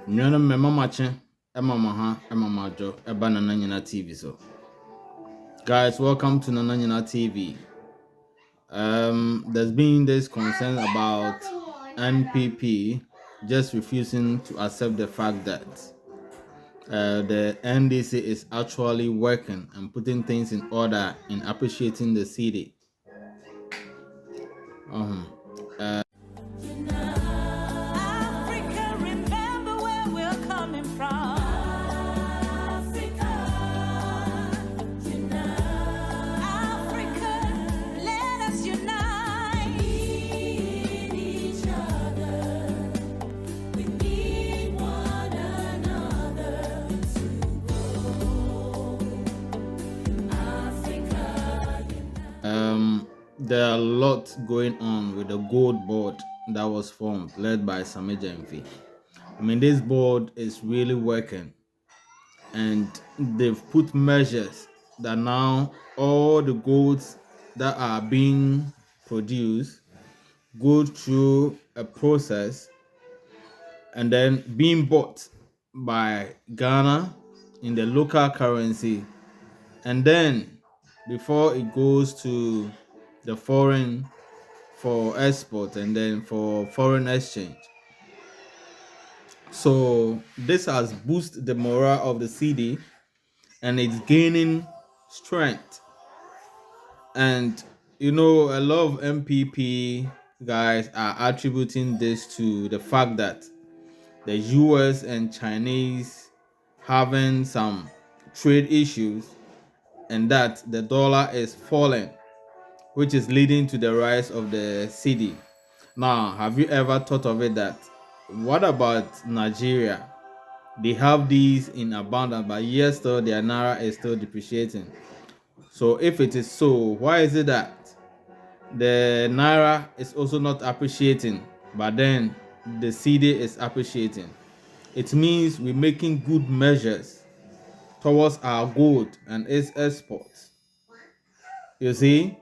Nwana mema mache mama ha mama jo eba na Nanyina TV so. Guys, welcome to Nanyina TV. There's been this concern about NPP just refusing to accept the fact that the NDC is actually working and putting things in order in appreciating the city. Africa, remember where we're coming from. Africa, let us unite. Each other. We need one another to grow. Africa. There are a lot going on with the gold board that was formed, led by Cedi. I mean, this board is really working, and they've put measures that now all the golds that are being produced go through a process and then being bought by Ghana in the local currency, and then before it goes to the foreign for export and then for foreign exchange. So this has boosted the morale of the city and it's gaining strength. And a lot of MPP guys are attributing this to the fact that the US and Chinese having some trade issues and that the dollar is falling, which is leading to the rise of the cedi. Now, have you ever thought of it that what about Nigeria? They have these in abundance, but yet still their naira is still depreciating. So if it is so, why is it that the naira is also not appreciating, but then the cedi is appreciating? It means we're making good measures towards our gold and its exports. You see,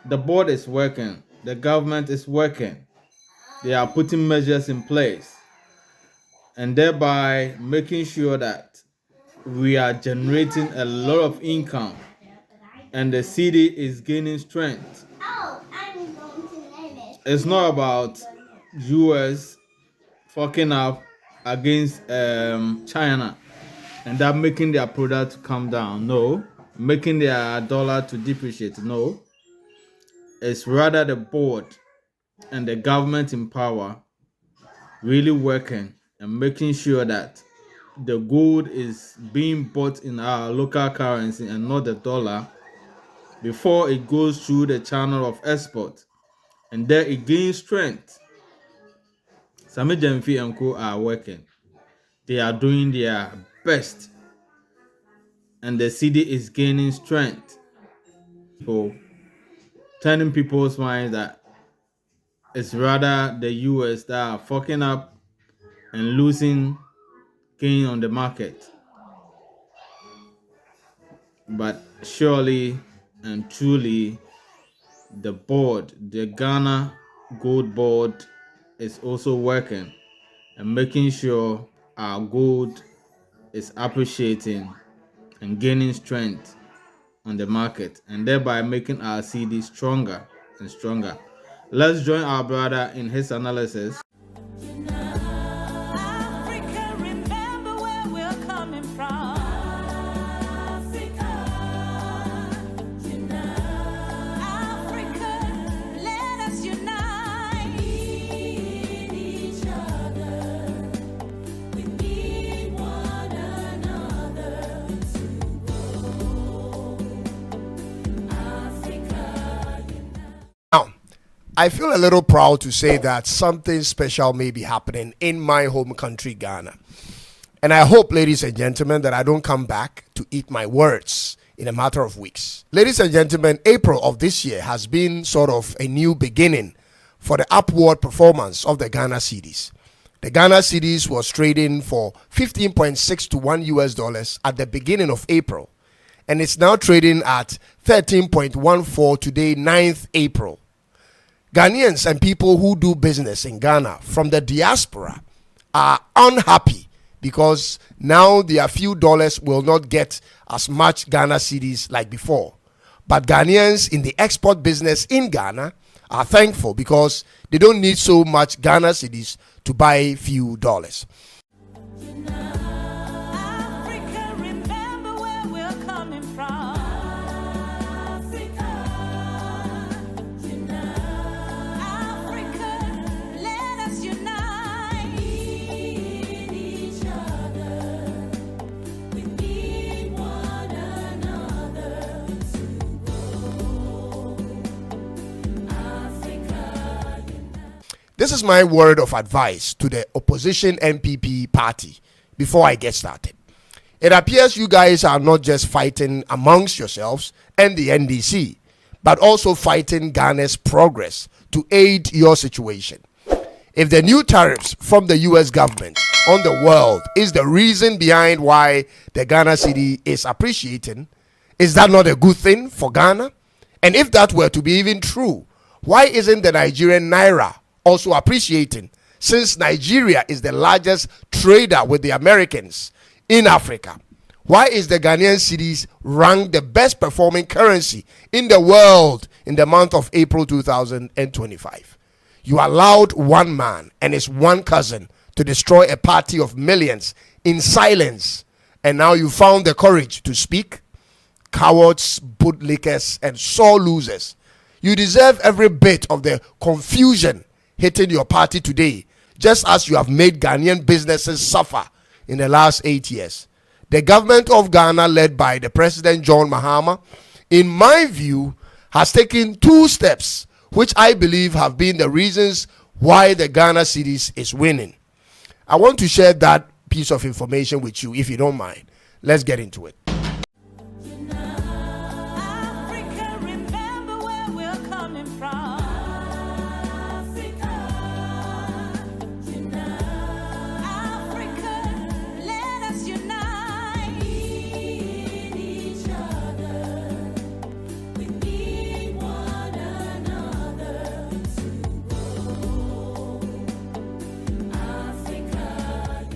the board is working, the government is working. They are putting measures in place and thereby making sure that we are generating a lot of income and the cedi is gaining strength. It's not about US fucking up against China and that making their product to come down. No. Making their dollar to depreciate. No. It's rather the board and the government in power really working and making sure that the gold is being bought in our local currency and not the dollar before it goes through the channel of export, and then it gains strength. Cedi and Co are working. They are doing their best and the cedi is gaining strength. So turning people's minds that it's rather the US that are fucking up and losing gain on the market. But surely and truly, the board, the Ghana Gold Board, is also working and making sure our gold is appreciating and gaining strength on the market, and thereby making our cedi stronger and stronger. Let's join our brother in his analysis. Africa, remember where we're coming from. Africa, let us unite. Each other. We need one another to grow. Africa. Now, I feel a little proud to say that something special may be happening in my home country, Ghana. And I hope, ladies and gentlemen, that I don't come back to eat my words in a matter of weeks. Ladies and gentlemen, April of this year has been sort of a new beginning for the upward performance of the Ghana cedis. The Ghana cedis was trading for 15.6 to $1 at the beginning of April. And it's now trading at 13.14 today, 9th April. Ghanaians and people who do business in Ghana from the diaspora are unhappy because now their few dollars will not get as much Ghana cedis like before. But Ghanaians in the export business in Ghana are thankful because they don't need so much Ghana cedis to buy few dollars. Africa, remember where we're coming from. Africa, let us unite. Each other. We need one another to grow. Africa. This is my word of advice to the opposition NPP party before I get started. It appears you guys are not just fighting amongst yourselves and the NDC, but also fighting Ghana's progress to aid your situation. If the new tariffs from the US government on the world is the reason behind why the Ghana cedi is appreciating, is that not a good thing for Ghana? And if that were to be even true, why isn't the Nigerian naira also appreciating, since Nigeria is the largest trader with the Americans in Africa? Why is the Ghanaian cedis ranked the best performing currency in the world in the month of April 2025? You allowed one man and his one cousin to destroy a party of millions in silence, and now you found the courage to speak? Cowards, bootlickers, and sore losers. You deserve every bit of the confusion hitting your party today, just as you have made Ghanaian businesses suffer in the last 8 years. The government of Ghana, led by the President John Mahama, in my view, has taken 2 steps which I believe have been the reasons why the Ghana cedis is winning. I want to share that piece of information with you if you don't mind. Let's get into it. Africa, remember where we're coming from. Africa, let us unite. Each other. We need one another to grow. Africa.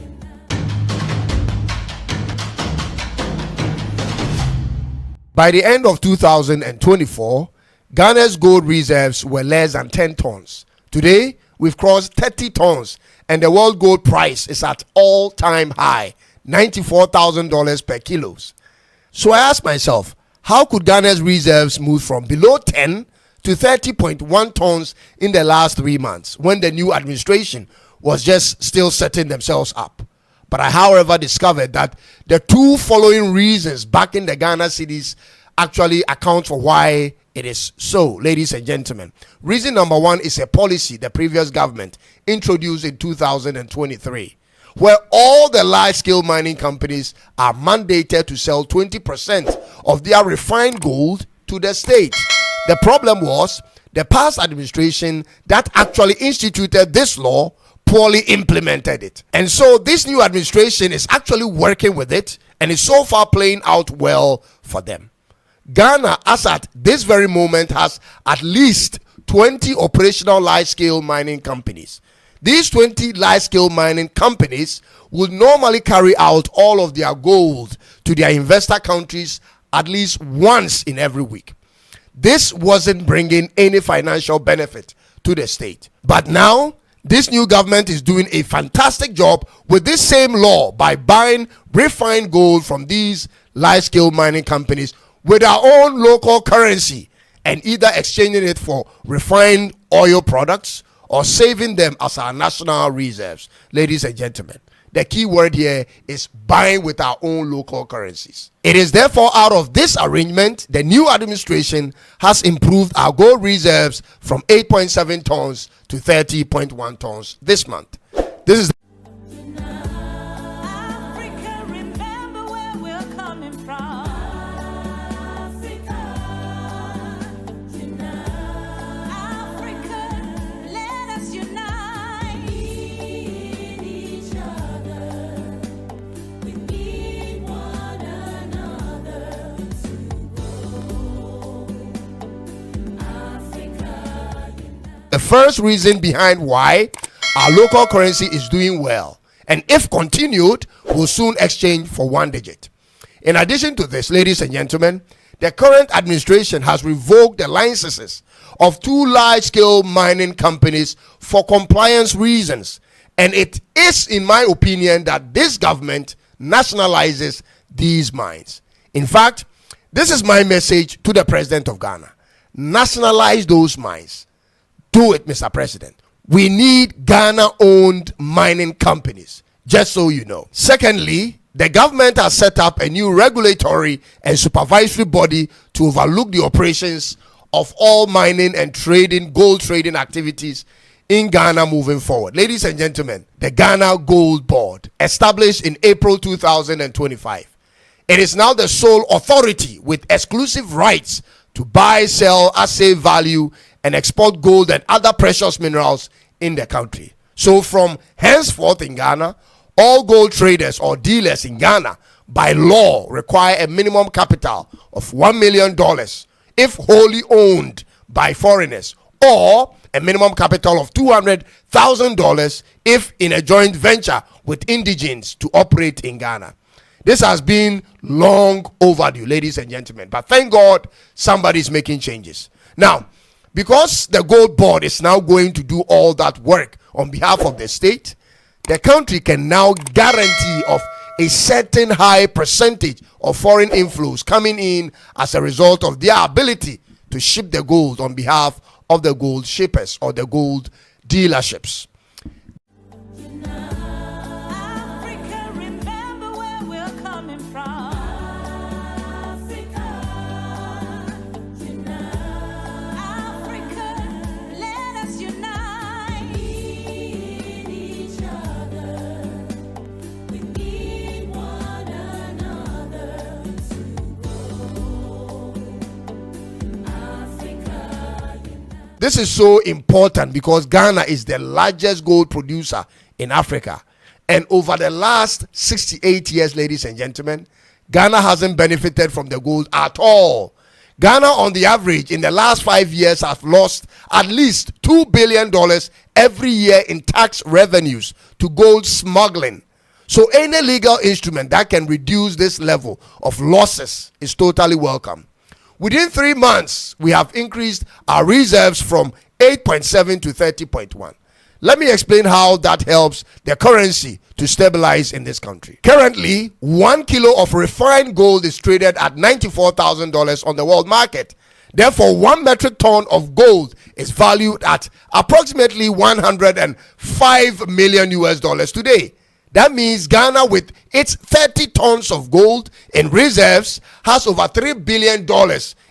By the end of 2024, Ghana's gold reserves were less than 10 tons. Today, we've crossed 30 tons, and the world gold price is at all-time high, $94,000 per kilos. So I asked myself, how could Ghana's reserves move from below 10 to 30.1 tons in the last 3 months, when the new administration was just still setting themselves up? But I, however, discovered that the 2 following reasons backing the Ghana cedis actually account for why it is so, ladies and gentlemen. Reason number 1 is a policy the previous government introduced in 2023, where all the large-scale mining companies are mandated to sell 20% of their refined gold to the state. The problem was the past administration that actually instituted this law poorly implemented it. And so this new administration is actually working with it, and is so far playing out well for them. Ghana, as at this very moment, has at least 20 operational large-scale mining companies. These 20 large-scale mining companies would normally carry out all of their gold to their investor countries at least once in every week. This wasn't bringing any financial benefit to the state. But now, this new government is doing a fantastic job with this same law by buying refined gold from these large-scale mining companies with our own local currency, and either exchanging it for refined oil products or saving them as our national reserves. Ladies and gentlemen, the key word here is buying with our own local currencies. It is therefore out of this arrangement, the new administration has improved our gold reserves from 8.7 tons to 30.1 tons this month. This is Africa, remember where we're coming from. Africa, let us unite. Each other. We need one another to grow. Africa. the first reason behind why our local currency is doing well, and if continued, will soon exchange for 1 digit. In addition to this, ladies and gentlemen, the current administration has revoked the licenses of 2 large-scale mining companies for compliance reasons. And it is, in my opinion, that this government nationalizes these mines. In fact, this is my message to the President of Ghana. Nationalize those mines. Do it, Mr. President. We need Ghana-owned mining companies, just so you know. Secondly, the government has set up a new regulatory and supervisory body to overlook the operations of all mining and gold trading activities in Ghana moving forward. Ladies and gentlemen, the Ghana Gold Board, established in April 2025. It is now the sole authority with exclusive rights to buy, sell, assay, value, and export gold and other precious minerals in the country. So from henceforth in Ghana, all gold traders or dealers in Ghana by law require a minimum capital of $1 million if wholly owned by foreigners, or a minimum capital of $200,000 if in a joint venture with indigenes to operate in Ghana. This has been long overdue, ladies and gentlemen, but thank God somebody's making changes. Now, because the Gold Board is now going to do all that work on behalf of the state, the country can now guarantee of a certain high percentage of foreign inflows coming in as a result of their ability to ship the gold on behalf of the gold shippers or the gold dealerships. Africa, remember where we're coming from. Africa, let us unite. We need each other. We need one another to grow. Africa. This is so important because Ghana is the largest gold producer in Africa. And over the last 68 years, ladies and gentlemen, Ghana hasn't benefited from the gold at all. Ghana, on the average, in the last 5 years, has lost at least $2 billion every year in tax revenues to gold smuggling. So any legal instrument that can reduce this level of losses is totally welcome. Within 3 months, we have increased our reserves from 8.7 to 30.1. Let me explain how that helps the currency to stabilize in this country. Currently, 1 kilo of refined gold is traded at $94,000 on the world market. Therefore, 1 metric ton of gold is valued at approximately $105 million today. That means Ghana, with its 30 tons of gold in reserves, has over $3 billion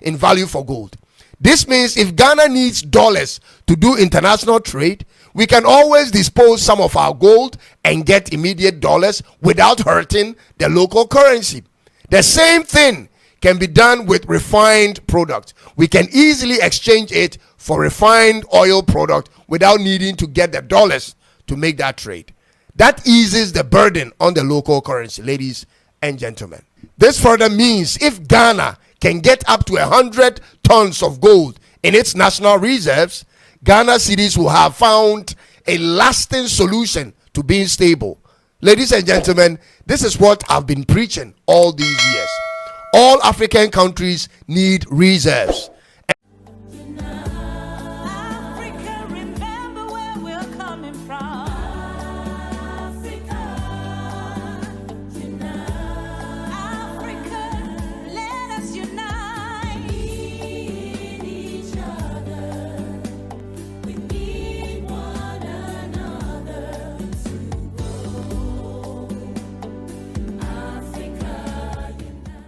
in value for gold. This means if Ghana needs dollars to do international trade, we can always dispose some of our gold and get immediate dollars without hurting the local currency. The same thing can be done with refined product. We can easily exchange it for refined oil product without needing to get the dollars to make that trade. That eases the burden on the local currency, ladies and gentlemen. This further means if Ghana can get up to 100 tons of gold in its national reserves, Ghana cedis will have found a lasting solution to being stable. Ladies and gentlemen, this is what I've been preaching all these years. All African countries need reserves. Africa, remember where we're coming from. Africa, let us unite. We need each other. We need one another to grow. Africa.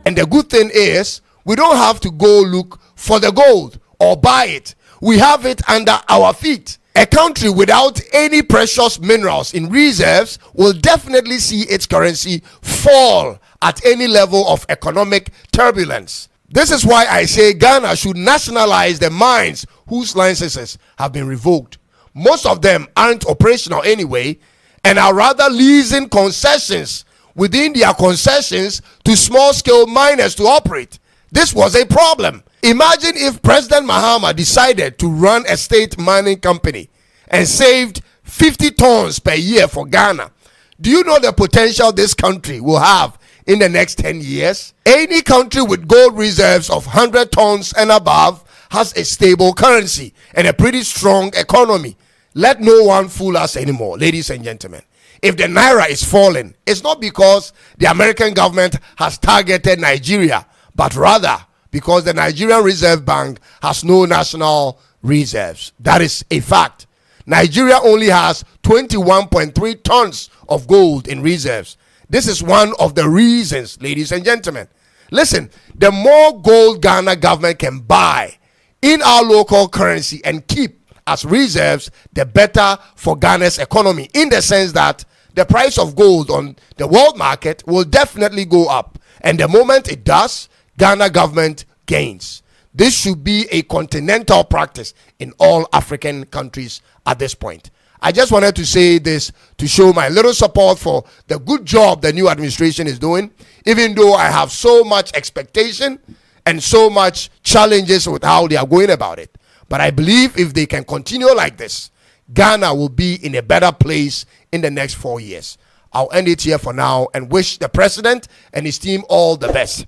And the good thing is, we don't have to go look for the gold or buy it. We have it under our feet. A country without any precious minerals in reserves will definitely see its currency fall at any level of economic turbulence. This is why I say Ghana should nationalize the mines whose licenses have been revoked. Most of them aren't operational anyway and are rather leasing concessions within their concessions to small-scale miners to operate. This was a problem. Imagine if President Mahama decided to run a state mining company and saved 50 tons per year for Ghana. Do you know the potential this country will have in the next 10 years? Any country with gold reserves of 100 tons and above has a stable currency and a pretty strong economy. Let no one fool us anymore, ladies and gentlemen. If the naira is falling, it's not because the American government has targeted Nigeria, but rather because the Nigerian Reserve Bank has no national reserves. That is a fact. Nigeria only has 21.3 tons of gold in reserves. This is one of the reasons, ladies and gentlemen. Listen, the more gold Ghana government can buy in our local currency and keep as reserves, the better for Ghana's economy, in the sense that the price of gold on the world market will definitely go up. And the moment it does, Ghana government gains. This should be a continental practice in all African countries at this point. I just wanted to say this to show my little support for the good job the new administration is doing, even though I have so much expectation and so much challenges with how they are going about it. But I believe if they can continue like this, Ghana will be in a better place in the next 4 years. I'll end it here for now and wish the president and his team all the best.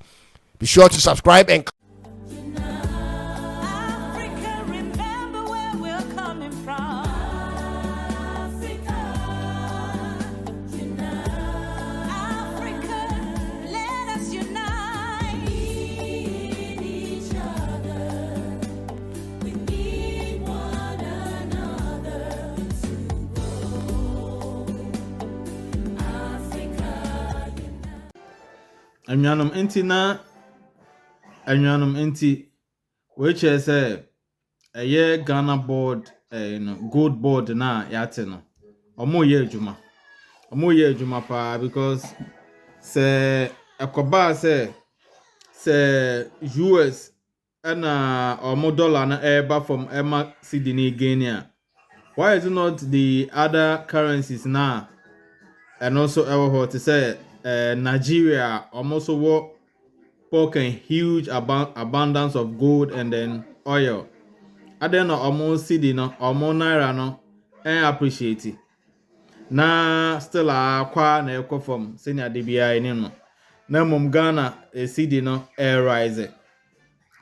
Be sure to subscribe and Africa, remember where we're coming from. Africa, let us unite. We need each other. We need one another to grow. Africa, Anyanum enti which is a year Ghana board gold board na yate no omo ye adwuma pa because say akoba say US and omo dollar na eba from Emma Cedi Guinea. Why is it not the other currencies now? And also our to say Nigeria almost what spoken huge abundance of gold and then oil. I don't know almost Cedi no almost naira no and appreciate it. Na still a kwa na ekɔ from senior DBI ni no. Na mum Ghana Cedi no air rise.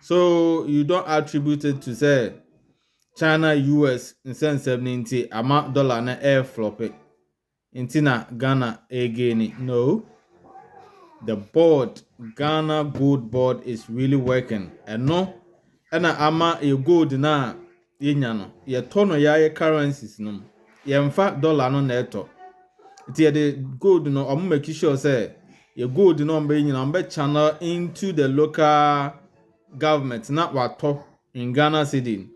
So you don't attribute it to say China US in sense 70 ama dollar na air flop it. Intina Ghana again. No. The board, Ghana Gold Board, is really working. And no, and ama a gold na yenyano. Ye tono ya currencies no. Ye mfa dollar no neto. It's the gold no. Omu make sure say ye gold no mbe nyina mbe channel into the local government. Not what top in Ghana Cedi.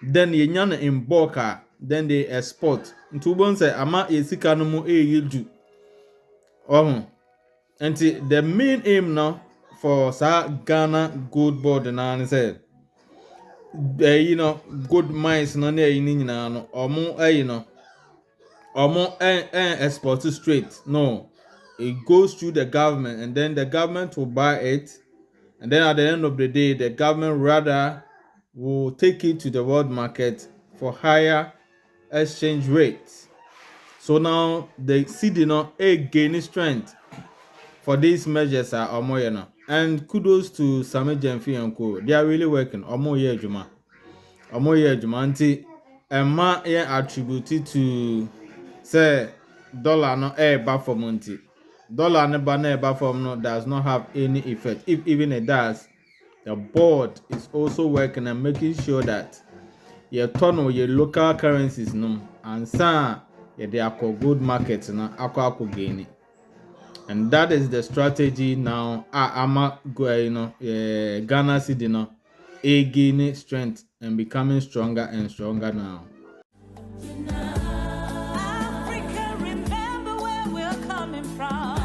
Then ye nyana in bulk. Then they export. Into bon say ama ye sika no mo yeju. And the main aim now for Ghana Gold Board and said, good mines no near in no or more export straight. No, it goes through the government and then the government will buy it, and then at the end of the day, the government rather will take it to the world market for higher exchange rates. So now the Cedi no gaining strength. For these measures are omoyena, and kudos to Sami Jemfi and Co. They are really working. Omoye Juma anti ma attributed to say dollar no eba for monty. Dollar ne ba na eba from no does not have any effect. If even it does, the board is also working and making sure that your turn your local currencies no and sa they akọ good market na akọ gain it. And that is the strategy now. Ghana Cedi no gaining strength and becoming stronger and stronger now. Africa, remember where we're coming from.